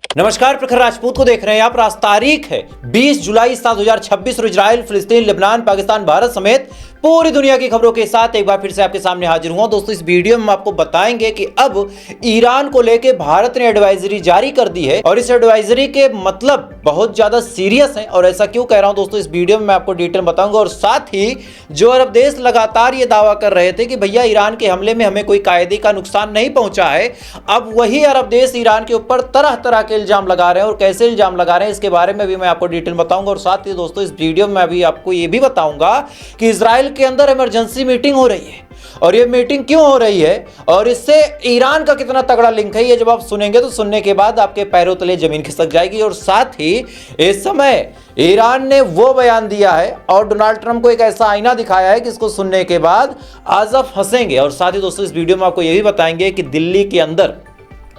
नमस्कार, प्रखर राजपूत को देख रहे हैं आप। आज तारीख है 20 जुलाई 2026 और इजराइल, फिलिस्तीन, लेबनान, पाकिस्तान, भारत समेत पूरी दुनिया की खबरों के साथ एक बार फिर से आपके सामने हाजिर हुआ। दोस्तों, इस वीडियो में हम आपको बताएंगे कि अब ईरान को लेकर भारत ने एडवाइजरी जारी कर दी है और इस एडवाइजरी के मतलब बहुत ज्यादा सीरियस है। और ऐसा क्यों कह रहा हूं दोस्तों, इस वीडियो में मैं आपको डिटेल बताऊंगा। और साथ ही जो अरब देश लगातार ये दावा कर रहे थे कि भैया ईरान के हमले में हमें कोई कायदे का नुकसान नहीं पहुंचा है, अब वही अरब देश ईरान के ऊपर तरह तरह के इल्जाम लगा रहे हैं। और कैसे इल्जाम लगा रहे हैं इसके बारे में भी मैं आपको डिटेल बताऊंगा। और साथ ही दोस्तों, इस वीडियो में अभी आपको ये भी बताऊंगा कि इजराइल के अंदर इमरजेंसी मीटिंग हो रही है और ये मीटिंग क्यों हो रही है और इससे ईरान का कितना तगड़ा लिंक है, ये जब आप सुनेंगे तो सुनने के बाद आपके पैरों तले जमीन खिसक जाएगी। और साथ ही इस समय ईरान ने वो बयान दिया है और डोनाल्ड ट्रंप को एक ऐसा आईना दिखाया है कि इसको सुनने के बाद आज आप हंसेंगे। और साथ ही दोस्तों, इस वीडियो में आपको ये भी बताएंगे कि दिल्ली के अंदर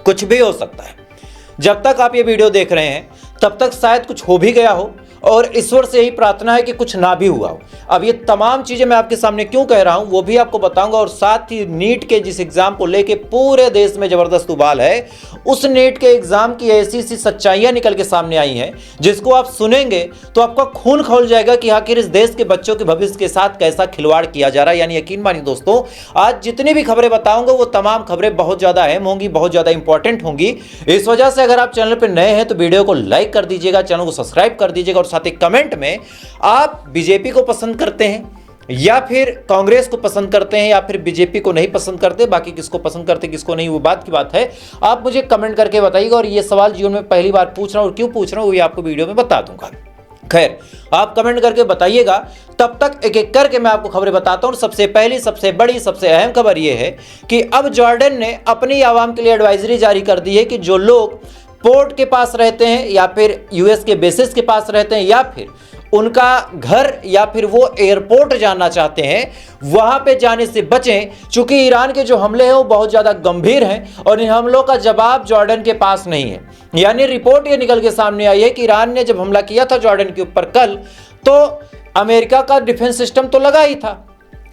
कुछ भी हो सकता है। जब तक आप ये वीडियो देख रहे हैं तब तक शायद कुछ हो भी गया हो और ईश्वर से यही प्रार्थना है कि कुछ ना भी हुआ हो। अब ये तमाम चीजें मैं आपके सामने क्यों कह रहा हूं वो भी आपको बताऊंगा। और साथ ही नीट के जिस एग्जाम को लेके पूरे देश में जबरदस्त उबाल है, उस नीट के एग्जाम की ऐसी सी सच्चाइयां निकल के सामने आई हैं जिसको आप सुनेंगे तो आपका खून खौल जाएगा कि आखिर इस देश के बच्चों के भविष्य के साथ कैसा खिलवाड़ किया जा रहा है। यानी यकीन मानिए दोस्तों, आज जितनी भी खबरें बताऊंगा वो तमाम खबरें बहुत ज्यादा अहम होंगी, बहुत ज्यादा इंपॉर्टेंट होंगी। इस वजह से अगर आप चैनल पर नए हैं तो वीडियो को लाइक कर दीजिएगा, चैनल को सब्सक्राइब कर दीजिएगा। और साथ ही कमेंट में आप बीजेपी को पसंद करते हैं या फिर कांग्रेस को पसंद करते हैं या फिर बीजेपी को नहीं पसंद करते, बाकी किसको पसंद करते किसको नहीं वो बात की बात है, आप मुझे कमेंट करके बताइएगा। और ये सवाल जीवन में पहली बार पूछ रहा हूं और क्यों पूछ रहा हूं वो भी आपको वीडियो में बता दूंगा। खैर, आप कमेंट करके बताइएगा, तब तक एक एक करके मैं आपको खबरें बताता हूं। सबसे पहली, सबसे बड़ी, सबसे अहम खबर यह है कि अब जॉर्डन ने अपनी आवाम के लिए एडवाइजरी जारी कर दी है कि जो लोग पोर्ट के पास रहते हैं या फिर यूएस के बेसिस के पास रहते हैं या फिर उनका घर या फिर वो एयरपोर्ट जाना चाहते हैं, वहां पे जाने से बचें, क्योंकि ईरान के जो हमले हैं वो बहुत ज्यादा गंभीर हैं और इन हमलों का जवाब जॉर्डन के पास नहीं है। यानी रिपोर्ट ये निकल के सामने आई है कि ईरान ने जब हमला किया था जॉर्डन के ऊपर कल, तो अमेरिका का डिफेंस सिस्टम तो लगा ही था,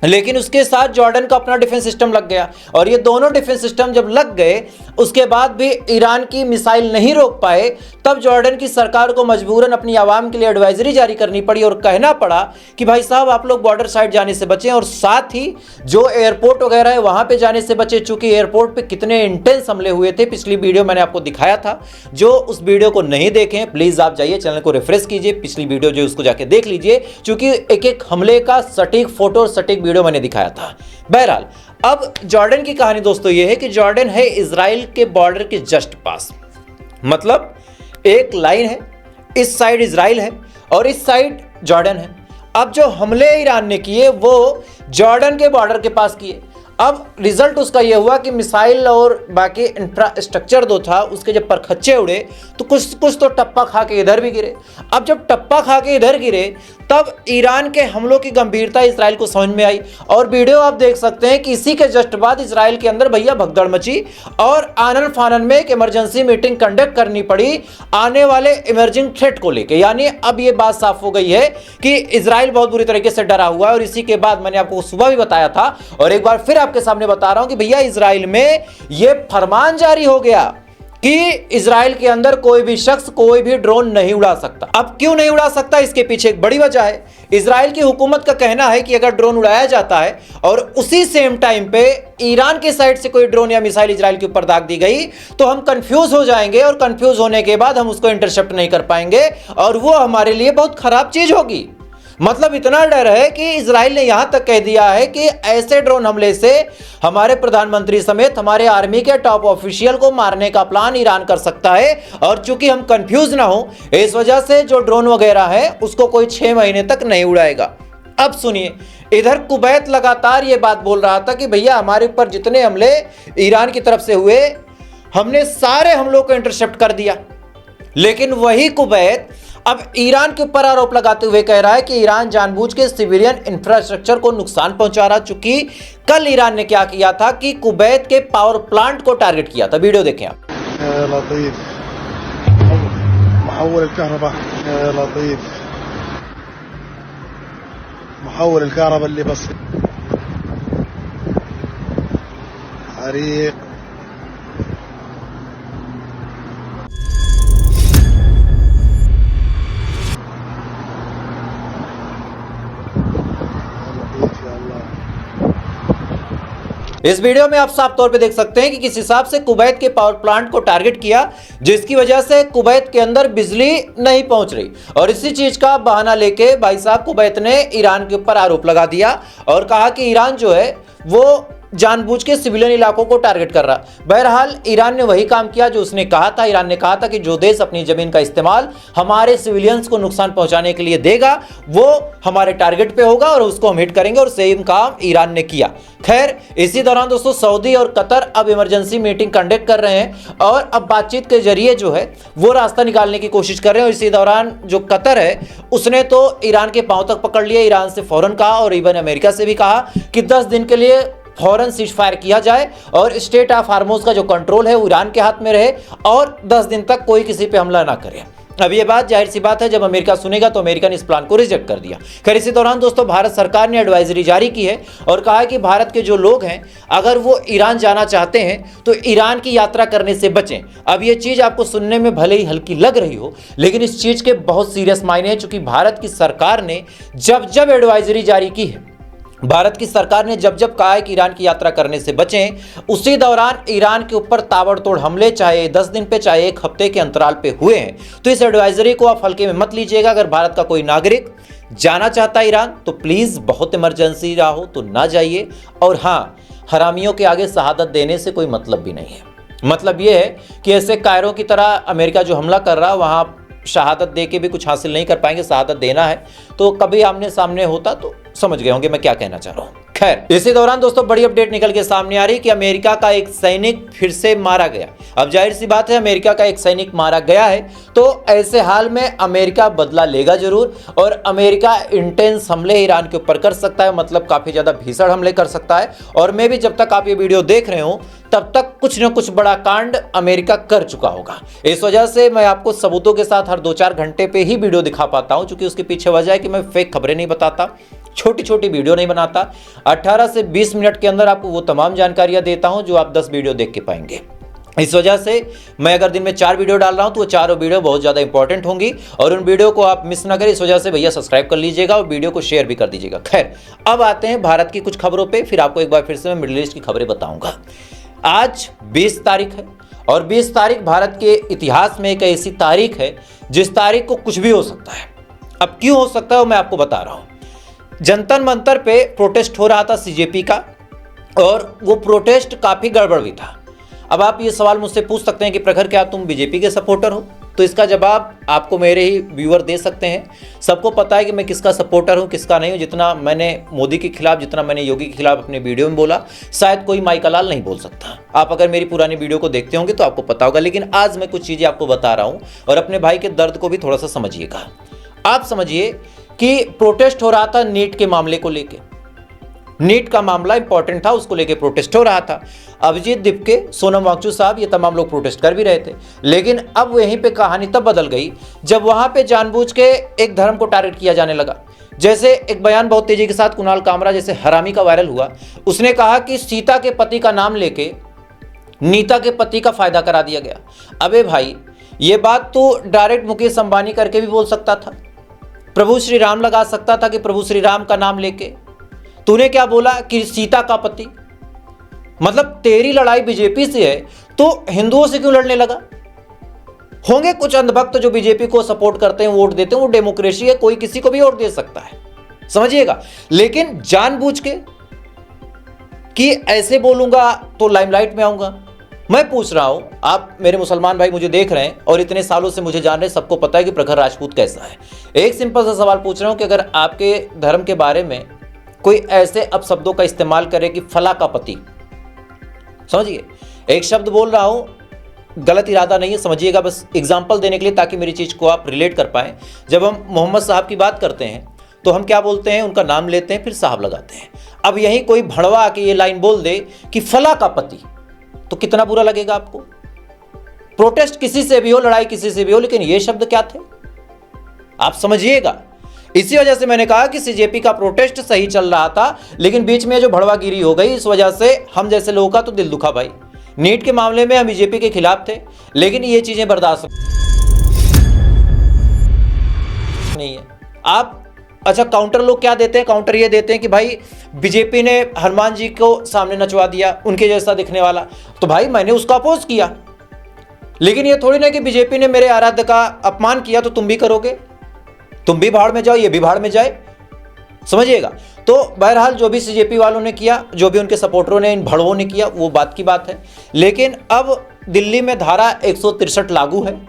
लेकिन उसके साथ जॉर्डन का अपना डिफेंस सिस्टम लग गया। और ये दोनों डिफेंस सिस्टम जब लग गए उसके बाद भी ईरान की मिसाइल नहीं रोक पाए, तब जॉर्डन की सरकार को मजबूरन अपनी आवाम के लिए एडवाइजरी जारी करनी पड़ी और कहना पड़ा कि भाई साहब आप लोग बॉर्डर साइड जाने से बचें और साथ ही जो एयरपोर्ट वगैरह है वहां पे जाने से बचें। चूंकि एयरपोर्ट पे कितने इंटेंस हमले हुए थे, पिछली वीडियो मैंने आपको दिखाया था। जो उस वीडियो को नहीं देखें प्लीज आप जाइए चैनल को रिफ्रेश कीजिए, पिछली वीडियो जो उसको जाके देख लीजिए, क्योंकि एक एक हमले का सटीक फोटो और सटीक वीडियो मैंने दिखाया था। बहरहाल, अब जॉर्डन की कहानी दोस्तों ये है कि जॉर्डन है इजराइल के बॉर्डर के जस्ट पास, मतलब एक लाइन है, इस साइड इजराइल है और इस साइड जॉर्डन है। अब जो हमले ईरान ने किए वो जॉर्डन के बॉर्डर के पास किए। अब रिजल्ट उसका यह हुआ कि मिसाइल और बाकी इंफ्रास्ट्रक्चर जो था उसके जब परखच्चे उड़े तो कुछ तो टप्पा खा के इधर भी गिरे। अब जब टप्पा खा के इधर गिरे तब ईरान के हमलों की गंभीरता इजराइल को समझ में आई। और वीडियो आप देख सकते हैं कि इसी के जस्ट बाद इजराइल के अंदर भैया भगदड़ मची और आनन फानन में एक इमरजेंसी मीटिंग कंडक्ट करनी पड़ी आने वाले इमर्जिंग थ्रेट को लेकर। यानी अब ये बात साफ हो गई है कि इजराइल बहुत बुरी तरीके से डरा हुआ है। और इसी के बाद मैंने आपको सुबह भी बताया था और एक बार फिर आपके सामने बता रहा हूं कि भैया इजराइल में यह फरमान जारी हो गया कि इजराइल के अंदर कोई भी शख्स कोई भी ड्रोन नहीं उड़ा सकता। अब क्यों नहीं उड़ा सकता, इसके पीछे एक बड़ी वजह है। इजराइल की हुकूमत का कहना है कि अगर ड्रोन उड़ाया जाता है और उसी सेम टाइम पे ईरान की साइड से कोई ड्रोन या मिसाइल इजराइल के ऊपर दाग दी गई तो हम कंफ्यूज हो जाएंगे और कंफ्यूज होने के बाद हम उसको इंटरसेप्ट नहीं कर पाएंगे और वो हमारे लिए बहुत खराब चीज होगी। मतलब इतना डर है कि इजराइल ने यहां तक कह दिया है कि ऐसे ड्रोन हमले से हमारे प्रधानमंत्री समेत हमारे आर्मी के टॉप ऑफिशियल को मारने का प्लान ईरान कर सकता है। और चूंकि हम कंफ्यूज ना हो इस वजह से जो ड्रोन वगैरह है उसको कोई 6 महीने तक नहीं उड़ाएगा। अब सुनिए, इधर कुवैत लगातार ये बात बोल रहा था कि भैया हमारे ऊपर जितने हमले ईरान की तरफ से हुए हमने सारे हमलों को इंटरसेप्ट कर दिया। लेकिन वही कुवैत अब ईरान के ऊपर आरोप लगाते हुए कह रहा है कि ईरान जानबूझ के सिविलियन इंफ्रास्ट्रक्चर को नुकसान पहुंचा रहा। चूंकि कल ईरान ने क्या किया था कि कुवैत के पावर प्लांट को टारगेट किया था। वीडियो देखें आप। इस वीडियो में आप साफ तौर पे देख सकते हैं कि किस हिसाब से कुवैत के पावर प्लांट को टारगेट किया, जिसकी वजह से कुवैत के अंदर बिजली नहीं पहुंच रही। और इसी चीज का बहाना लेके भाई साहब कुवैत ने ईरान के ऊपर आरोप लगा दिया और कहा कि ईरान जो है वो जानबूझ के सिविलियन इलाकों को टारगेट कर रहा। बहरहाल ईरान ने वही काम किया जो उसने कहा था। ईरान ने कहा था कि जो देश अपनी जमीन का इस्तेमाल हमारे सिविलियंस को नुकसान पहुंचाने के लिए देगा वो हमारे टारगेट पे होगा और उसको हम हिट करेंगे, और सेम काम ईरान ने किया। खैर, इसी दौरान दोस्तों सऊदी और कतर अब इमरजेंसी मीटिंग कंडक्ट कर रहे हैं और अब बातचीत के जरिए जो है वो रास्ता निकालने की कोशिश कर रहे हैं। और इसी दौरान जो कतर है उसने तो ईरान के पांव तक पकड़ लिया, ईरान से फौरन कहा और इवन अमेरिका से भी कहा कि 10 दिन के लिए फौरन सीज फायर किया जाए और स्टेट ऑफ हार्मोज का जो कंट्रोल है वो ईरान के हाथ में रहे और 10 दिन तक कोई किसी पे हमला ना करे। अब ये बात जाहिर सी बात है, जब अमेरिका सुनेगा तो अमेरिका ने इस प्लान को रिजेक्ट कर दिया। खैर, इसी दौरान दोस्तों भारत सरकार ने एडवाइजरी जारी की है और कहा है कि भारत के जो लोग हैं अगर वो ईरान जाना चाहते हैं तो ईरान की यात्रा करने से बचें। अब ये चीज़ आपको सुनने में भले ही हल्की लग रही हो, लेकिन इस चीज़ के बहुत सीरियस मायने हैं, चूंकि भारत की सरकार ने जब एडवाइजरी जारी की है, भारत की सरकार ने जब कहा है कि ईरान की यात्रा करने से बचें, उसी दौरान ईरान के ऊपर ताबड़तोड़ हमले चाहे 10 दिन पे चाहे 1 हफ्ते के अंतराल पे हुए हैं। तो इस एडवाइजरी को आप हल्के में मत लीजिएगा। अगर भारत का कोई नागरिक जाना चाहता है ईरान तो प्लीज़ बहुत इमरजेंसी रहा हो तो ना जाइए। और हाँ, हरामियों के आगे शहादत देने से कोई मतलब भी नहीं है। मतलब ये है कि ऐसे कायरों की तरह अमेरिका जो हमला कर रहा है वहाँ शहादत दे के भी कुछ हासिल नहीं कर पाएंगे। शहादत देना है तो कभी आमने सामने होता तो समझ गए होंगे मैं क्या कहना चाह रहा हूं। खैर, इसी दौरान दोस्तों बड़ी अपडेट निकल के सामने आ रही कि अमेरिका का एक सैनिक फिर से मारा गया। अब जाहिर सी बात है, अमेरिका का एक सैनिक मारा गया है तो ऐसे हाल में अमेरिका बदला लेगा जरूर और अमेरिका इंटेंस हमले ईरान के ऊपर कर सकता है, मतलब काफी ज्यादा भीषण हमले कर सकता है। और मैं भी जब तक आप ये वीडियो देख रहे हो तब तक कुछ न कुछ बड़ा कांड अमेरिका कर चुका होगा। इस वजह से मैं आपको सबूतों के साथ हर 2-4 घंटे पे ही वीडियो दिखा पाता हूं, क्योंकि उसके पीछे वजह है कि मैं फेक खबरें नहीं बताता, छोटी छोटी वीडियो नहीं बनाता। 18 से 20 मिनट के अंदर आपको वो तमाम जानकारियां देता हूं जो आप 10 वीडियो देख के पाएंगे। इस वजह से मैं अगर दिन में 4 वीडियो डाल रहा हूं तो वो चारों वीडियो बहुत ज़्यादा इंपॉर्टेंट होंगी और उन वीडियो को आप मिस ना करें। इस वजह से भैया सब्सक्राइब कर लीजिएगा और वीडियो को शेयर भी कर दीजिएगा। खैर, अब आते हैं भारत की कुछ खबरों पे। फिर आपको एक बार फिर से मैं मिडिल ईस्ट की खबरें बताऊंगा। आज 20 तारीख है और 20 तारीख भारत के इतिहास में एक ऐसी तारीख है जिस तारीख को कुछ भी हो सकता है। अब क्यों हो सकता है वो मैं आपको बता रहा हूं। जनता मंतर पे प्रोटेस्ट हो रहा था सीजेपी का और वो प्रोटेस्ट काफी गड़बड़ भी था। अब आप ये सवाल मुझसे पूछ सकते हैं कि प्रखर क्या तुम बीजेपी के सपोर्टर हो? तो इसका जवाब आपको मेरे ही व्यूअर दे सकते हैं। सबको पता है कि मैं किसका सपोर्टर हूं किसका नहीं हूं। जितना मैंने मोदी के खिलाफ, जितना मैंने योगी के खिलाफ अपने वीडियो में बोला, शायद कोई माइका लाल नहीं बोल सकता। आप अगर मेरी पुरानी वीडियो को देखते होंगे तो आपको पता होगा। लेकिन आज मैं कुछ चीज़ें आपको बता रहा हूँ और अपने भाई के दर्द को भी थोड़ा सा समझिएगा। आप समझिए कि प्रोटेस्ट हो रहा था नीट के मामले को लेकर। नीट का मामला इंपॉर्टेंट था, उसको लेके प्रोटेस्ट हो रहा था। अभिजीत दीपके, सोनम वांगचुक साहब, ये तमाम लोग प्रोटेस्ट कर भी रहे थे। लेकिन अब वहीं पे कहानी तब बदल गई जब वहां पे जानबूझ के एक धर्म को टारगेट किया जाने लगा। जैसे एक बयान बहुत तेजी के साथ कुणाल कामरा जैसे हरामी का वायरल हुआ। उसने कहा कि सीता के पति का नाम लेके नीता के पति का फायदा करा दिया गया। अबे भाई, ये बात तो डायरेक्ट मुकेश अंबानी करके भी बोल सकता था। प्रभु श्री राम लगा सकता था कि प्रभु श्री राम का नाम लेके। तूने क्या बोला कि सीता का पति? मतलब तेरी लड़ाई बीजेपी से है तो हिंदुओं से क्यों लड़ने लगा? होंगे कुछ अंधभक्त जो बीजेपी को सपोर्ट करते हैं, वोट देते हैं, वो डेमोक्रेसी है, कोई किसी को भी वोट दे सकता है, समझिएगा। लेकिन जानबूझ के कि ऐसे बोलूंगा तो लाइमलाइट में आऊंगा। मैं पूछ रहा हूं, आप मेरे मुसलमान भाई मुझे देख रहे हैं और इतने सालों से मुझे जान रहे हैं, सबको पता है कि प्रखर राजपूत कैसा है। एक सिंपल सा सवाल पूछ रहा हूं कि अगर आपके धर्म के बारे में कोई ऐसे अपशब्दों का इस्तेमाल करे कि फला का पति, समझिए, एक शब्द बोल रहा हूं, गलत इरादा नहीं है, समझिएगा, बस एग्जाम्पल देने के लिए ताकि मेरी चीज को आप रिलेट कर पाएं। जब हम मोहम्मद साहब की बात करते हैं तो हम क्या बोलते हैं? उनका नाम लेते हैं फिर साहब लगाते हैं। अब यही कोई भड़वा आके ये लाइन बोल दे कि फला का पति, तो कितना बुरा लगेगा आपको? प्रोटेस्ट किसी से भी हो, लड़ाई किसी से भी हो, लेकिन ये शब्द क्या थे? आप समझिएगा। इसी वजह से मैंने कहा कि सीजेपी का प्रोटेस्ट सही चल रहा था, लेकिन बीच में जो भड़वागिरी हो गई, इस वजह से हम जैसे लोगों का तो दिल दुखा भाई। नीट के मामले में हम बीजेपी के खिलाफ थे, लेकिन ये चीजें बर्दाश्त नहीं है। आप अच्छा, काउंटर लोग क्या देते हैं? काउंटर ये देते हैं कि भाई बीजेपी ने हनुमान जी को सामने नचवा दिया, उनके जैसा दिखने वाला, तो भाई मैंने उसका अपोज किया। लेकिन ये थोड़ी ना कि बीजेपी ने मेरे आराध्य का अपमान किया तो तुम भी करोगे, तुम भी भाड़ में जाओ, ये भी भाड़ में जाए, समझिएगा। तो बहरहाल जो भी सीजेपी वालों ने किया, जो भी उनके सपोर्टरों ने, इन भड़वों ने किया, वो बात की बात है। लेकिन अब दिल्ली में धारा 163 लागू है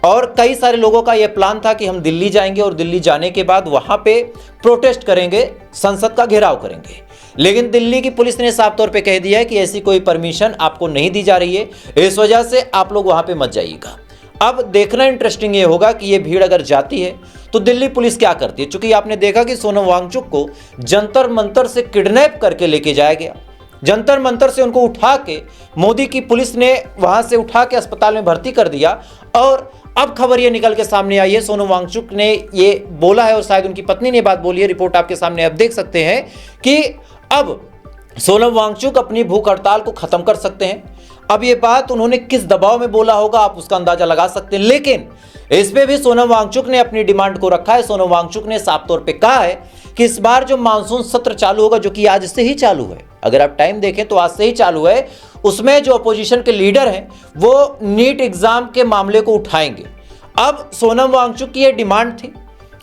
और कई सारे लोगों का यह प्लान था कि हम दिल्ली जाएंगे और दिल्ली जाने के बाद वहां पे प्रोटेस्ट करेंगे, संसद का घेराव करेंगे। लेकिन दिल्ली की पुलिस ने साफ तौर पे कह दिया है कि ऐसी कोई परमिशन आपको नहीं दी जा रही है, इस वजह से आप लोग वहां पे मत जाइएगा। अब देखना इंटरेस्टिंग ये होगा कि ये भीड़ अगर जाती है तो दिल्ली पुलिस क्या करती है, क्योंकि आपने देखा कि सोनम वांगचुक को जंतर मंतर से किडनैप करके लेके जाया गया, जंतर मंतर से उनको उठा के मोदी की पुलिस ने वहां से उठा के अस्पताल में भर्ती कर दिया। और अब खबर ये निकल के सामने आई है, सोनम वांगचुक ने ये बोला है और शायद उनकी पत्नी ने बात बोली है, रिपोर्ट आपके सामने आप देख सकते हैं कि अब सोनम वांगचुक अपनी भूख हड़ताल को खत्म कर सकते हैं। अब ये बात उन्होंने किस दबाव में बोला होगा आप उसका अंदाजा लगा सकते हैं, लेकिन इस पे भी सोनम वांगचुक ने अपनी डिमांड को रखा है। सोनम वांगचुक ने साफ तौर पे कहा है कि इस बार जो मानसून सत्र चालू होगा, जो कि आज से ही चालू है, अगर आप टाइम देखें तो आज से ही चालू है, उसमें जो अपोजिशन के लीडर हैं वो नीट एग्जाम के मामले को उठाएंगे। अब सोनम वांगचुक की यह डिमांड थी,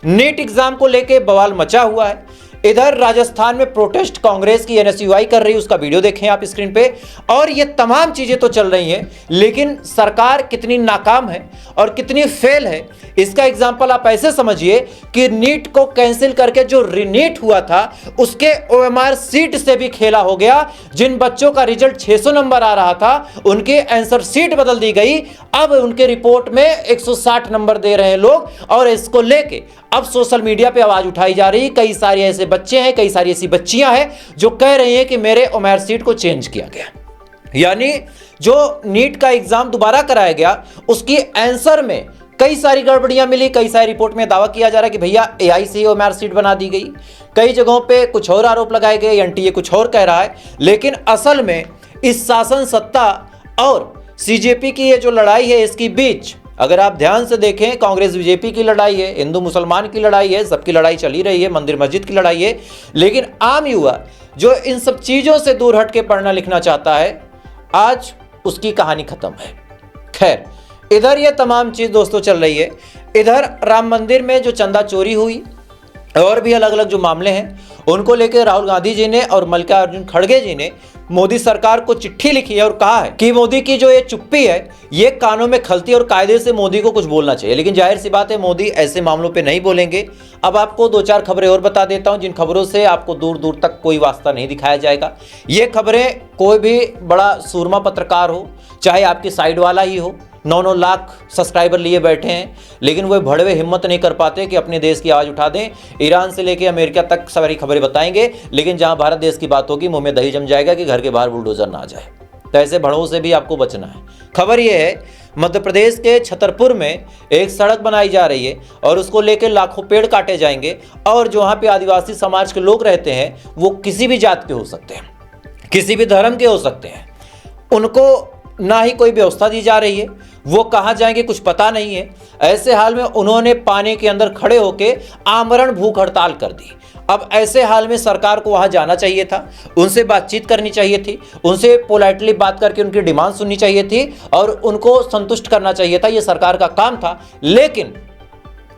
नीट एग्जाम को लेकर बवाल मचा हुआ है। इधर राजस्थान में प्रोटेस्ट कांग्रेस की एनएसयूआई कर रही है, उसका वीडियो देखें आप स्क्रीन पे। और ये तमाम चीजें तो चल रही हैं, लेकिन सरकार कितनी नाकाम है और कितनी फेल है, इसका एग्जांपल आप ऐसे समझिए कि नीट को कैंसिल करके जो रीनीट हुआ था उसके ओएमआर सीट से भी खेला हो गया। जिन बच्चों का रिजल्ट 600 नंबर आ रहा था उनके आंसर सीट बदल दी गई, अब उनके रिपोर्ट में 160 नंबर दे रहे हैं लोग। और इसको लेके अब सोशल मीडिया पे आवाज उठाई जा रही है, कई सारे ऐसे बच्चे हैं, कई सारी ऐसी बच्चियां हैं जो कह रही हैं कि मेरे ओएमआर सीट को चेंज किया गया, यानी जो नीट का एग्जाम दोबारा कराया गया उसकी आंसर में कई सारी गड़बड़ियां मिली। कई सारी रिपोर्ट में दावा किया जा रहा है कि भैया एआई से ओएमआर सीट बना दी गई, कई जगहों पे कुछ और आरोप लगाए गए, एनटीए कुछ और कह रहा है। लेकिन असल में इस शासन सत्ता और सीजेपी की ये जो लड़ाई है, इसकी बीच अगर आप ध्यान से देखें, कांग्रेस बीजेपी की लड़ाई है, हिंदू मुसलमान की लड़ाई है, सबकी लड़ाई चली रही है, मंदिर मस्जिद की लड़ाई है। लेकिन आम युवा जो इन सब चीजों से दूर हट के पढ़ना लिखना चाहता है, आज उसकी कहानी खत्म है। खैर, इधर ये तमाम चीज दोस्तों चल रही है। इधर राम मंदिर में जो चंदा चोरी हुई और भी अलग अलग जो मामले हैं, उनको लेकर राहुल गांधी जी ने और मल्लिकार्जुन खड़गे जी ने मोदी सरकार को चिट्ठी लिखी है और कहा है कि मोदी की जो ये चुप्पी है ये कानों में खलती है और कायदे से मोदी को कुछ बोलना चाहिए। लेकिन जाहिर सी बात है, मोदी ऐसे मामलों पे नहीं बोलेंगे। अब आपको दो चार खबरें और बता देता हूं, जिन खबरों से आपको दूर दूर तक कोई वास्ता नहीं दिखाया जाएगा। ये खबरें कोई भी बड़ा सूरमा पत्रकार हो, चाहे आपकी साइड वाला ही हो, 9-9 लाख सब्सक्राइबर लिए बैठे हैं, लेकिन वो भड़वे हिम्मत नहीं कर पाते कि अपने देश की आवाज़ उठा दें। ईरान से लेकर अमेरिका तक सारी खबरें बताएंगे, लेकिन जहां भारत देश की बात होगी मुंह में दही जम जाएगा कि घर के बाहर बुलडोजर ना आ जाए। तो ऐसे भड़वों से भी आपको बचना है। खबर यह है, मध्य प्रदेश के छतरपुर में एक सड़क बनाई जा रही है और उसको लेकर लाखों पेड़ काटे जाएंगे। और जो वहाँ पे आदिवासी समाज के लोग रहते हैं, वो किसी भी जात के हो सकते हैं, किसी भी धर्म के हो सकते हैं, उनको ना ही कोई व्यवस्था दी जा रही है, वो कहाँ जाएंगे कुछ पता नहीं है। ऐसे हाल में उन्होंने पानी के अंदर खड़े होकर आमरण भूख हड़ताल कर दी। अब ऐसे हाल में सरकार को वहां जाना चाहिए था, उनसे बातचीत करनी चाहिए थी, उनसे पोलाइटली बात करके उनकी डिमांड सुननी चाहिए थी और उनको संतुष्ट करना चाहिए था। यह सरकार का काम था।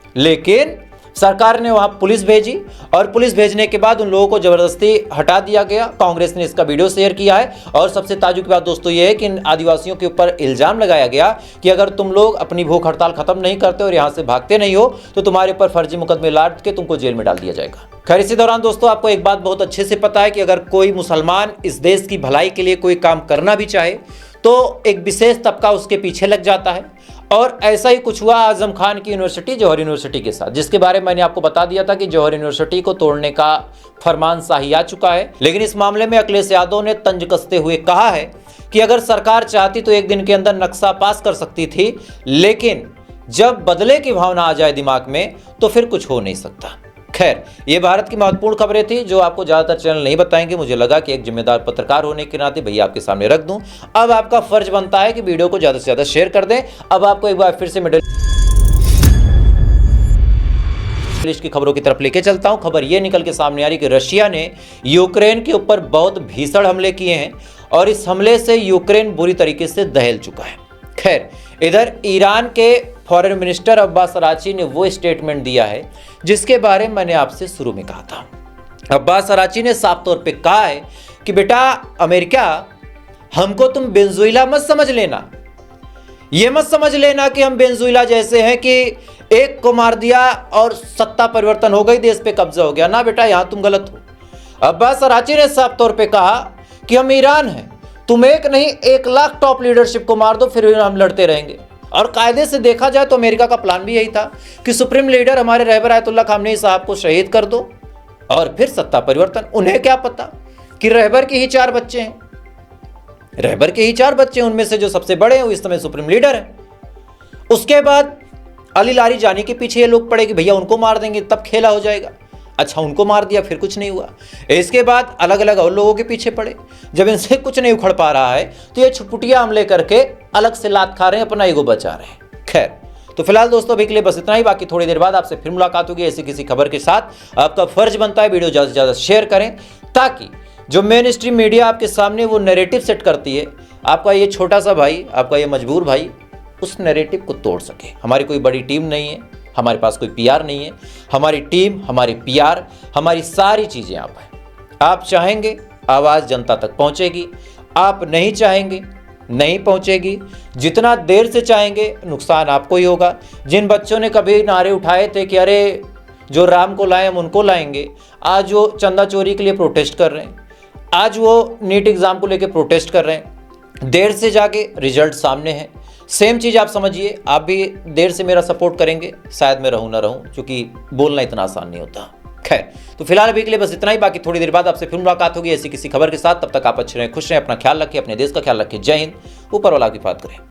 लेकिन सरकार ने वहां पुलिस भेजी और पुलिस भेजने के बाद उन लोगों को जबरदस्ती हटा दिया गया। कांग्रेस ने इसका वीडियो शेयर किया है। और सबसे ताजुब की बात दोस्तों ये है कि इन आदिवासियों के ऊपर इल्जाम लगाया गया कि अगर तुम लोग अपनी भूख हड़ताल खत्म नहीं करते और यहां से भागते नहीं हो तो तुम्हारे ऊपर फर्जी मुकदमे लाद के तुमको जेल में डाल दिया जाएगा। खैर, इसी दौरान दोस्तों आपको एक बात बहुत अच्छे से पता है कि अगर कोई मुसलमान इस देश की भलाई के लिए कोई काम करना भी चाहे तो एक विशेष तबका उसके पीछे लग जाता है। और ऐसा ही कुछ हुआ आजम खान की यूनिवर्सिटी, जौहर यूनिवर्सिटी के साथ, जिसके बारे में मैंने आपको बता दिया था कि जौहर यूनिवर्सिटी को तोड़ने का फरमान शाही आ चुका है। लेकिन इस मामले में अखिलेश यादव ने तंज कसते हुए कहा है कि अगर सरकार चाहती तो एक दिन के अंदर नक्शा पास कर सकती थी, लेकिन जब बदले की भावना आ जाए दिमाग में तो फिर कुछ हो नहीं सकता। खैर, ये भारत की महत्वपूर्ण खबरें थी जो आपको ज़्यादातर चैनल नहीं बताएंगे। मुझे लगा कि एक जिम्मेदार पत्रकार होने के नाते भैया आपके सामने रख दूं। अब आपका फर्ज बनता है कि वीडियो को ज़्यादा से ज़्यादा शेयर कर दें। अब आपको एक बार फिर से मिडिल की खबरों की तरफ लेके चलता हूं। खबर यह निकल के सामने आ रही कि रशिया ने यूक्रेन के ऊपर बहुत भीषण हमले किए हैं और इस हमले से यूक्रेन बुरी तरीके से दहल चुका है। खैर, इधर ईरान के फॉरेन मिनिस्टर अब्बास अराची ने वो स्टेटमेंट दिया है जिसके बारे में मैंने आपसे शुरू में कहा था। अब्बास अराची ने साफ तौर पे कहा है कि बेटा अमेरिका, हमको तुम वेनेजुएला मत समझ लेना। ये मत समझ लेना कि हम वेनेजुएला जैसे हैं कि एक को मार दिया और सत्ता परिवर्तन हो गई, देश पे कब्जा हो गया। ना बेटा, यहां तुम गलत हो। अब्बास अराची ने साफ तौर पे कहा कि हम ईरान हैं, तुम एक नहीं 1 लाख टॉप लीडरशिप को मार दो, फिर हम लड़ते रहेंगे। और कायदे से देखा जाए तो अमेरिका का प्लान भी यही था कि सुप्रीम लीडर हमारे रहबर आयतुल्लाह खामनेई साहब को शहीद कर दो और फिर सत्ता परिवर्तन। उन्हें क्या पता कि रहबर के ही 4 बच्चे हैं, रहबर के ही 4 बच्चे, उनमें से जो सबसे बड़े हैं वो इस समय सुप्रीम लीडर है। उसके बाद अली लारी जाने के पीछे ये लोग पड़े कि भैया उनको मार देंगे तब खेला हो जाएगा। अच्छा, उनको मार दिया, फिर कुछ नहीं हुआ। इसके बाद अलग अलग और लोगों के पीछे पड़े। जब इनसे कुछ नहीं उखड़ पा रहा है तो ये छुटपुटिया हमले करके अलग से लात खा रहे हैं, अपना ईगो बचा रहे हैं। खैर, तो फिलहाल दोस्तों अभी के लिए बस इतना ही। बाकी थोड़ी देर बाद आपसे फिर मुलाकात होगी ऐसी किसी खबर के साथ। आपका फर्ज बनता है वीडियो ज़्यादा से ज़्यादा शेयर करें, ताकि जो मेन स्ट्रीम मीडिया आपके सामने वो नैरेटिव सेट करती है, आपका ये छोटा सा भाई, आपका ये मजबूर भाई उस नैरेटिव को तोड़ सके। हमारी कोई बड़ी टीम नहीं है, हमारे पास कोई पीआर नहीं है। हमारी टीम, हमारी पीआर, हमारी सारी चीज़ें आप हैं। आप चाहेंगे आवाज़ जनता तक पहुंचेगी, आप नहीं चाहेंगे नहीं पहुंचेगी। जितना देर से चाहेंगे नुकसान आपको ही होगा। जिन बच्चों ने कभी नारे उठाए थे कि अरे जो राम को लाए हम उनको लाएंगे, आज वो चंदा चोरी के लिए प्रोटेस्ट कर रहे हैं, आज वो नीट एग्ज़ाम को लेकर प्रोटेस्ट कर रहे हैं। देर से जाके रिजल्ट सामने है। सेम चीज़ आप समझिए, आप भी देर से मेरा सपोर्ट करेंगे, शायद मैं रहूँ ना रहूँ, क्योंकि बोलना इतना आसान नहीं होता। खैर, तो फिलहाल अभी के लिए बस इतना ही। बाकी थोड़ी देर बाद आपसे फिर मुलाकात होगी ऐसी किसी खबर के साथ। तब तक आप अच्छे रहें, खुश रहें, अपना ख्याल रखें, अपने देश का ख्याल रखें। जय हिंद, ऊपर वाला की बात करें।